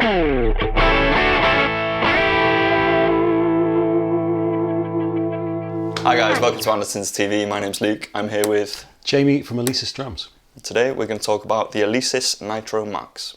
Hi guys, welcome to Andertons TV. My name's Luke. I'm here with Jamie from Alesis Drums. Today we're going to talk about the Alesis Nitro Max.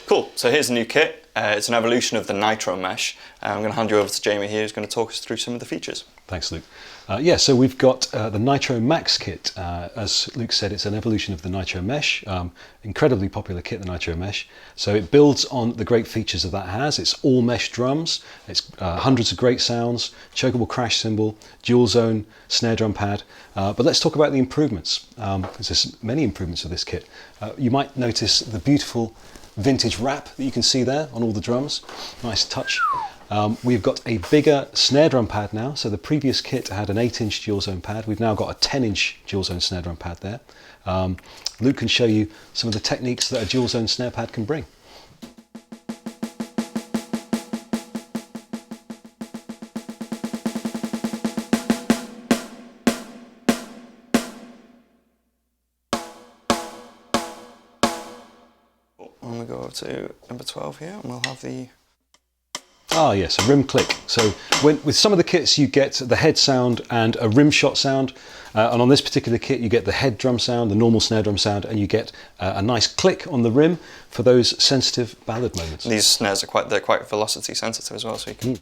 Cool, so here's the new kit. It's an evolution of the Nitro Mesh. I'm going to hand you over to Jamie here, who's going to talk us through some of the features. Thanks, Luke. So we've got the Nitro Max kit. As Luke said, it's an evolution of the Nitro Mesh. Incredibly popular kit, the Nitro Mesh. So it builds on the great features that has. It's all mesh drums. It's hundreds of great sounds, chokeable crash cymbal, dual zone snare drum pad. But let's talk about the improvements, because there's many improvements of this kit. You might notice the beautiful vintage wrap that you can see there on all the drums. Nice touch. We've got a bigger snare drum pad now. So the previous kit had an 8-inch dual zone pad. We've now got a 10-inch dual zone snare drum pad there. Luke can show you some of the techniques that a dual zone snare pad can bring. I'm going to go over to number 12 here, and we'll have the... Ah yes, a rim click. So with some of the kits you get the head sound and a rim shot sound, and on this particular kit you get the head drum sound, the normal snare drum sound, and you get a nice click on the rim for those sensitive ballad moments. These snares are quite velocity sensitive as well, so you can...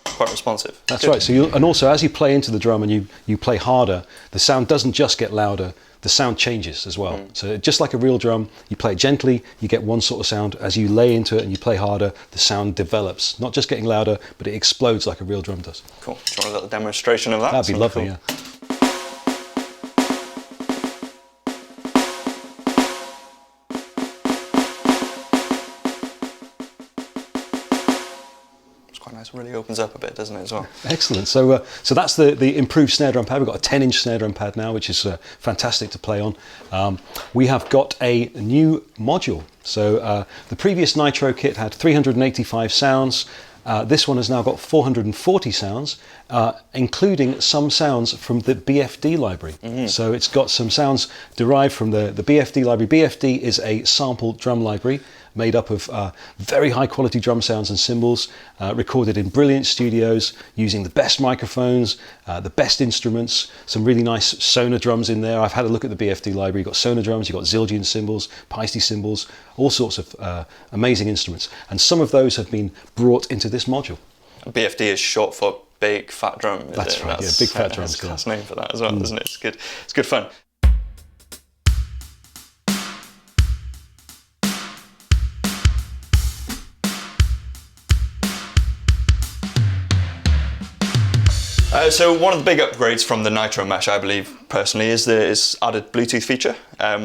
Quite responsive. That's Good. right. So and also as you play into the drum and you play harder, the sound doesn't just get louder, the sound changes as well. So just like a real drum, you play it gently, you get one sort of sound. As you lay into it and you play harder, the sound develops. Not just getting louder, but it explodes like a real drum does. Cool. Do you want a little demonstration of that? That'd be lovely, cool. yeah. Quite nice, really opens up a bit, doesn't it, as well? Excellent. So that's the improved snare drum pad. We've got a 10-inch snare drum pad now, which is fantastic to play on. We have got a new module. So the previous Nitro kit had 385 sounds. This one has now got 440 sounds, including some sounds from the BFD library. So it's got some sounds derived from the BFD library. BFD is a sample drum library made up of very high quality drum sounds and cymbals, recorded in brilliant studios using the best microphones, the best instruments, some really nice Sonar drums in there. I've had a look at the BFD library. You've got Sonar drums, you've got Zildjian cymbals, Paiste cymbals, all sorts of amazing instruments. And some of those have been brought into this module. BFD is short for Big Fat Drum. That's right, yeah, Big Fat Drums. That's a class name for that as well, isn't it? It's good. It's good fun. So one of the big upgrades from the Nitro Mesh, I believe personally, is added Bluetooth feature,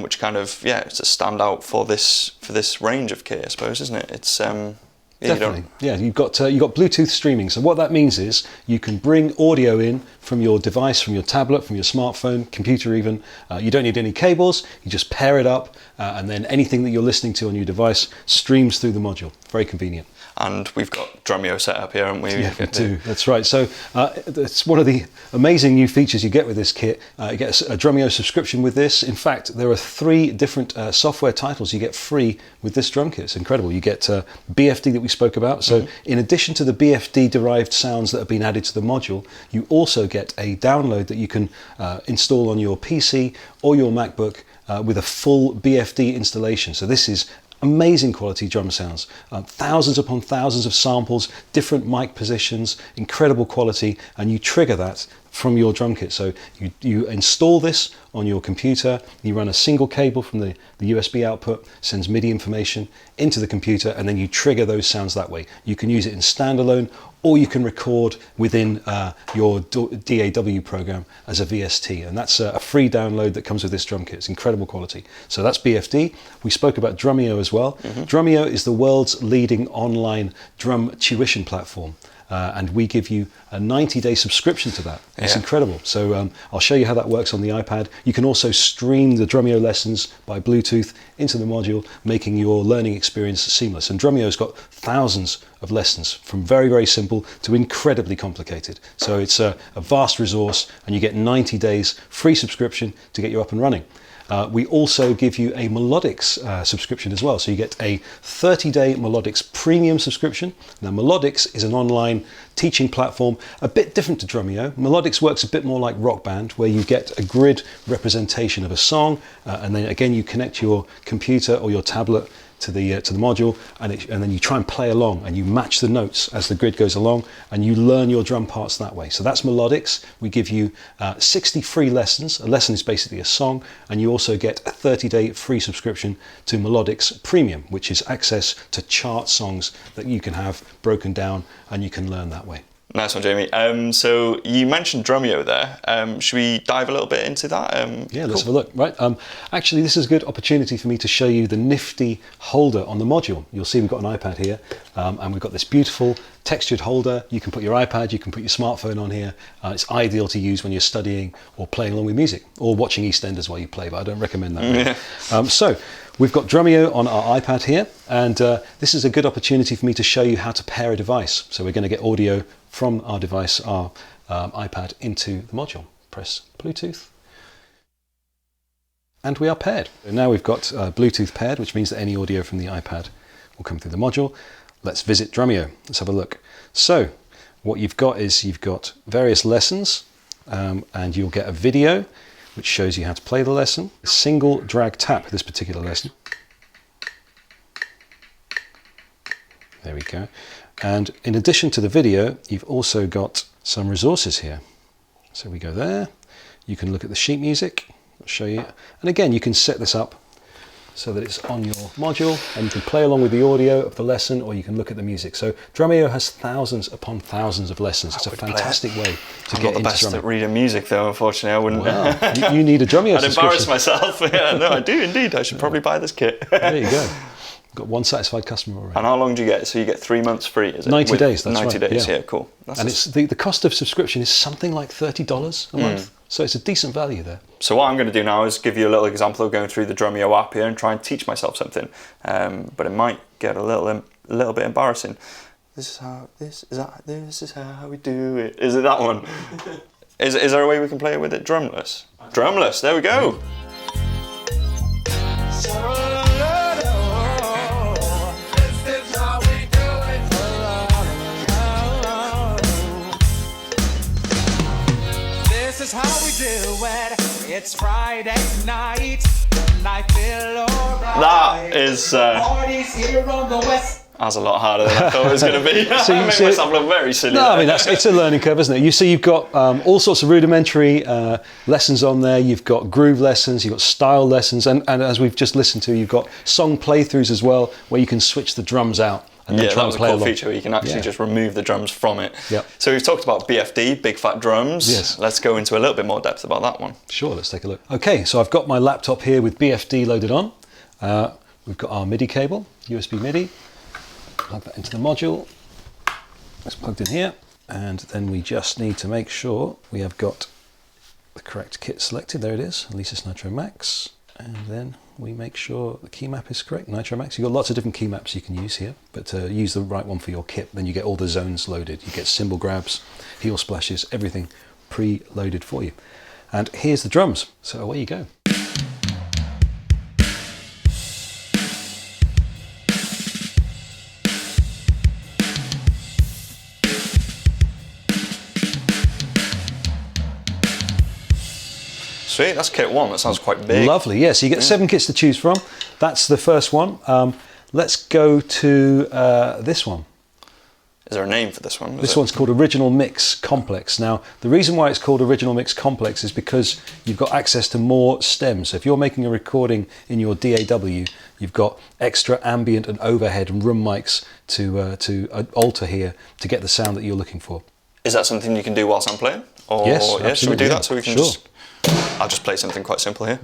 which kind of it's a standout for this range of kit, I suppose, isn't it? It's definitely, you've got Bluetooth streaming. So what that means is you can bring audio in from your device, from your tablet, from your smartphone, computer even. You don't need any cables. You just pair it up, and then anything that you're listening to on your device streams through the module. Very convenient. And we've got Drumeo set up here, haven't we? Yeah, we do. That's right. So it's one of the amazing new features you get with this kit. You get a Drumeo subscription with this. In fact, there are 3 different software titles you get free with this drum kit. It's incredible. You get BFD that we spoke about. So in addition to the BFD derived sounds that have been added to the module, you also get a download that you can install on your PC or your MacBook with a full BFD installation. So this is amazing quality drum sounds, thousands upon thousands of samples, different mic positions, incredible quality, and you trigger that from your drum kit. So you install this on your computer, you run a single cable from the USB output, sends MIDI information into the computer, and then you trigger those sounds that way. You can use it in standalone, or you can record within your DAW program as a VST, and that's a free download that comes with this drum kit. It's incredible quality. So that's BFD. We spoke about Drumeo as well. Drumeo is the world's leading online drum tuition platform. And we give you a 90-day subscription to that. It's incredible. So I'll show you how that works on the iPad. You can also stream the Drumeo lessons by Bluetooth into the module, making your learning experience seamless. And Drumeo's got thousands of lessons, from very, very simple to incredibly complicated. So it's a vast resource, and you get 90 days free subscription to get you up and running. We also give you a Melodics subscription as well. So you get a 30-day Melodics premium subscription. Now, Melodics is an online teaching platform, a bit different to Drumeo. Melodics works a bit more like Rock Band, where you get a grid representation of a song, and then again you connect your computer or your tablet to the module, and then you try and play along, and you match the notes as the grid goes along, and you learn your drum parts that way. So that's Melodics. We give you 60 free lessons. A lesson is basically a song, and you also get a 30-day free subscription to Melodics Premium, which is access to chart songs that you can have broken down, and you can learn that way. Nice one, Jamie. So you mentioned Drumeo there. Should we dive a little bit into that? Yeah, let's have a look. Right. Actually, this is a good opportunity for me to show you the nifty holder on the module. You'll see we've got an iPad here, and we've got this beautiful textured holder. You can put your iPad, you can put your smartphone on here. It's ideal to use when you're studying or playing along with music, or watching EastEnders while you play, but I don't recommend that. So we've got Drumeo on our iPad here, and this is a good opportunity for me to show you how to pair a device. So we're going to get audio from our device, our iPad, into the module. Press Bluetooth, and we are paired. And now we've got Bluetooth paired, which means that any audio from the iPad will come through the module. Let's visit Drumeo. Let's have a look. So what you've got is you've got various lessons, and you'll get a video which shows you how to play the lesson. A single drag tap this particular lesson. There we go. And in addition to the video, you've also got some resources here. So we go there. You can look at the sheet music. I'll show you. And again, you can set this up so that it's on your module, and you can play along with the audio of the lesson, or you can look at the music. So Drumeo has thousands upon thousands of lessons. It's a fantastic way to get into I'm not the best at reading music, though, unfortunately. I wouldn't. Well, you need a Drumeo I'd embarrass myself. Yeah, no, I do indeed. I should probably buy this kit. There you go. Got one satisfied customer already. And how long do you get? So you get 3 months free, is it? 90 days, that's 90 right. days, yeah, cool. And it's the cost of subscription is something like $30 a month. So it's a decent value there. So what I'm going to do now is give you a little example of going through the Drumeo app here and try and teach myself something. But it might get a little bit embarrassing. This is how we do it. Is it that one? Is there a way we can play it with it drumless? Drumless, there we go. This is how we do it. It's Friday night, and I feel alright. That is Parties here on the west. that's a lot harder than I thought it was going to be. So I made myself look very silly. No, I mean it's a learning curve, isn't it? You see, you've got all sorts of rudimentary lessons on there. You've got groove lessons, you've got style lessons, and as we've just listened to, you've got song playthroughs as well, where you can switch the drums out. And yeah, that was a cool feature where you can actually just remove the drums from it. Yep. So we've talked about BFD, big fat drums. Yes. Let's go into a little bit more depth about that one. Sure, let's take a look. Okay, so I've got my laptop here with BFD loaded on. We've got our MIDI cable, USB MIDI. Plug that into the module. It's plugged in here. And then we just need to make sure we have got the correct kit selected. There it is, Alesis Nitro Max. And then we make sure the key map is correct, Nitro Max. You've got lots of different key maps you can use here, but use the right one for your kit. Then you get all the zones loaded. You get cymbal grabs, heel splashes, everything pre-loaded for you. And here's the drums. So away you go. Sweet, that's kit one. That sounds quite big. Lovely, yeah. So you get 7 kits to choose from. That's the first one. Let's go to this one. Is there a name for this one? This one's called Original Mix Complex. Now, the reason why it's called Original Mix Complex is because you've got access to more stems. So if you're making a recording in your DAW, you've got extra ambient and overhead and room mics to alter here to get the sound that you're looking for. Is that something you can do whilst I'm playing? Or, yes, yeah, should we do that so we can sure. I'll just play something quite simple here.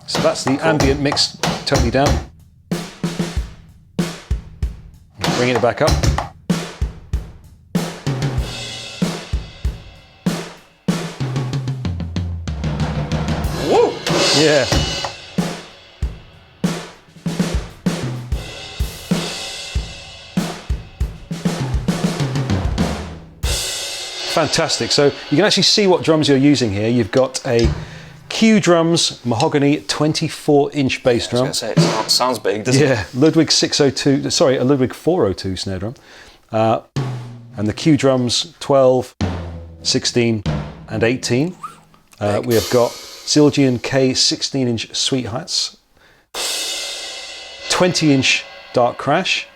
So that's the ambient mix totally down. Bringing it back up. Woo! Yeah. Fantastic. So you can actually see what drums you're using here. You've got a Q Drums mahogany 24-inch bass drum. I was going to say, it sounds big, doesn't it? Yeah, Ludwig 602, sorry, a Ludwig 402 snare drum. And the Q Drums 12, 16 and 18. We have got Zildjian K 16-inch sweet hats, 20-inch Dark Crash,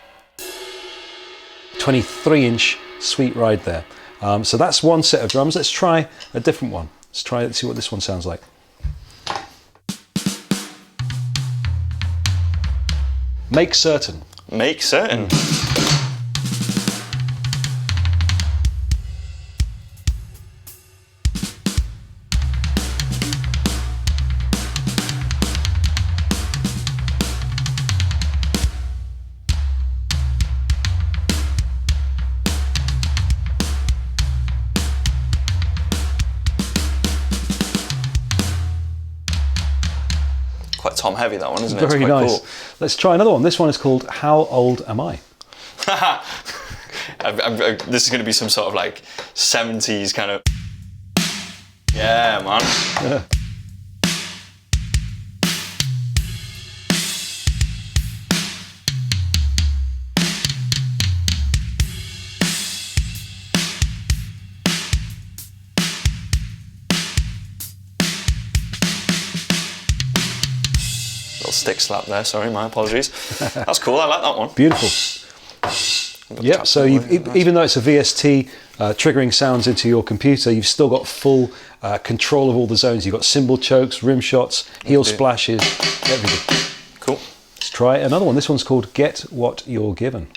23-inch sweet ride there. So that's one set of drums. Let's try a different one. Let's see what this one sounds like. Make Certain. Make Certain. Quite tom heavy, that one, isn't it? Very it's quite nice. Cool. Let's try another one. This one is called How Old Am I? This is going to be some sort of like 70s kind of. Yeah, man. Yeah. Stick slap there, sorry, my apologies. That's cool, I like that one. Beautiful. Yep, so even though it's a VST triggering sounds into your computer, you've still got full control of all the zones. You've got cymbal chokes, rim shots, heel splashes, everything. Cool. Let's try another one. This one's called Get What You're Given.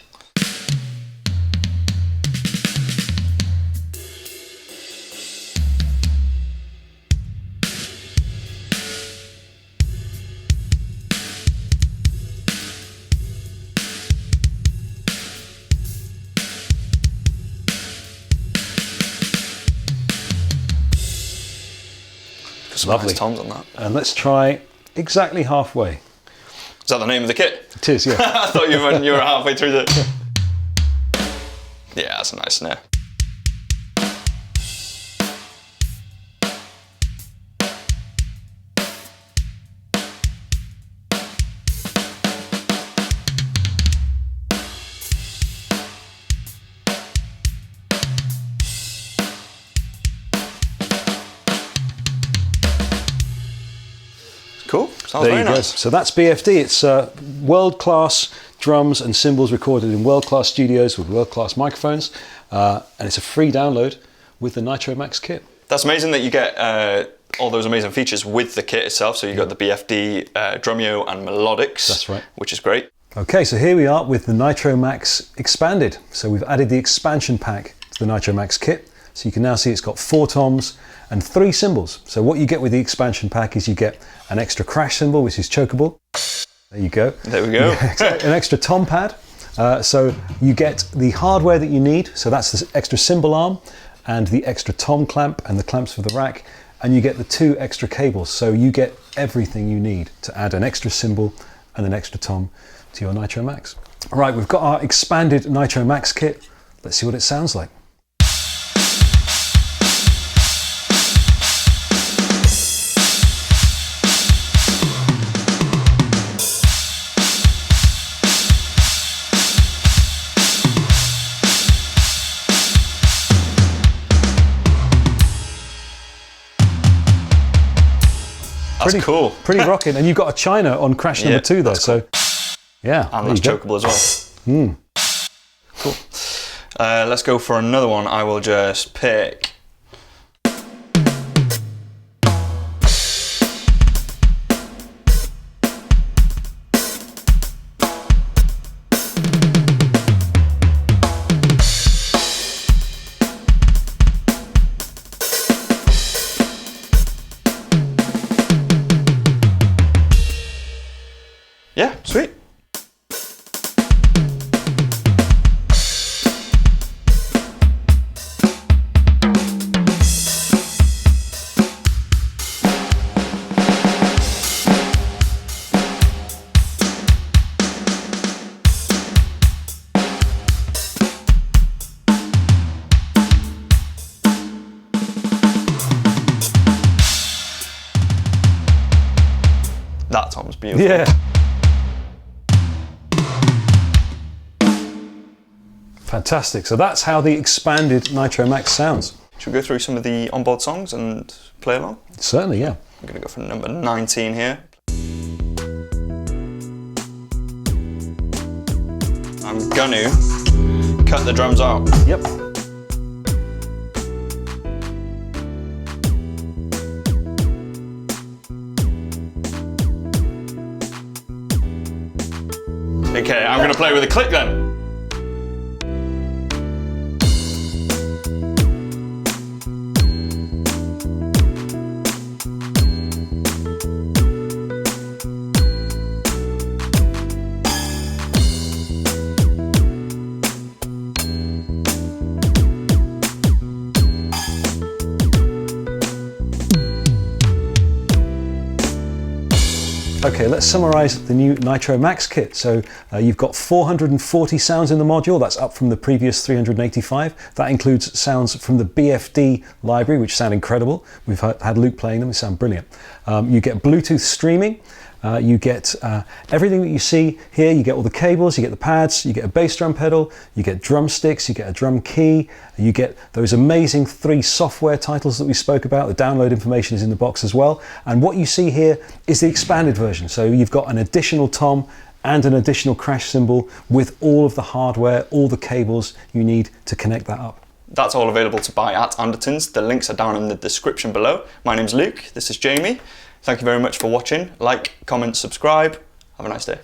Lovely. Nice toms on that. And let's try exactly halfway. Is that the name of the kit? It is, yeah. I thought you were halfway through the. Yeah, that's a nice snare. Cool. Sounds very nice. So that's BFD. It's world-class drums and cymbals recorded in world-class studios with world-class microphones, and it's a free download with the Nitro Max kit. That's amazing that you get all those amazing features with the kit itself. So you've got the BFD, Drumeo and Melodics. That's right. Which is great. Okay, so here we are with the Nitro Max Expanded. So we've added the expansion pack to the Nitro Max kit. So you can now see it's got 4 toms and 3 cymbals. So what you get with the expansion pack is you get an extra crash cymbal, which is chokeable. There you go. There we go. An extra tom pad. So you get the hardware that you need. So that's the extra cymbal arm and the extra tom clamp and the clamps for the rack. And you get the 2 extra cables. So you get everything you need to add an extra cymbal and an extra tom to your Nitro Max. All right, we've got our expanded Nitro Max kit. Let's see what it sounds like. I pretty cool. Pretty rocking. And you've got a China on crash number 2 there. So, yeah. And that's chokeable as well. Cool. Let's go for another one. I will just pick. Yeah, sweet. That tom's beautiful. Yeah. Fantastic. So that's how the expanded Nitro Max sounds. Should we go through some of the onboard songs and play along? Certainly, yeah. I'm going to go for number 19 here. I'm going to cut the drums out. Yep. Okay, I'm going to play with a click then. Okay, let's summarize the new Nitro Max kit. So you've got 440 sounds in the module. That's up from the previous 385. That includes sounds from the BFD library, which sound incredible. We've had Luke playing them, they sound brilliant. You get Bluetooth streaming. You get everything that you see here. You get all the cables, you get the pads, you get a bass drum pedal, you get drumsticks, you get a drum key, you get those amazing 3 software titles that we spoke about. The download information is in the box as well. And what you see here is the expanded version. So you've got an additional tom and an additional crash cymbal with all of the hardware, all the cables you need to connect that up. That's all available to buy at Andertons. The links are down in the description below. My name's Luke, this is Jamie. Thank you very much for watching. Like, comment, subscribe. Have a nice day.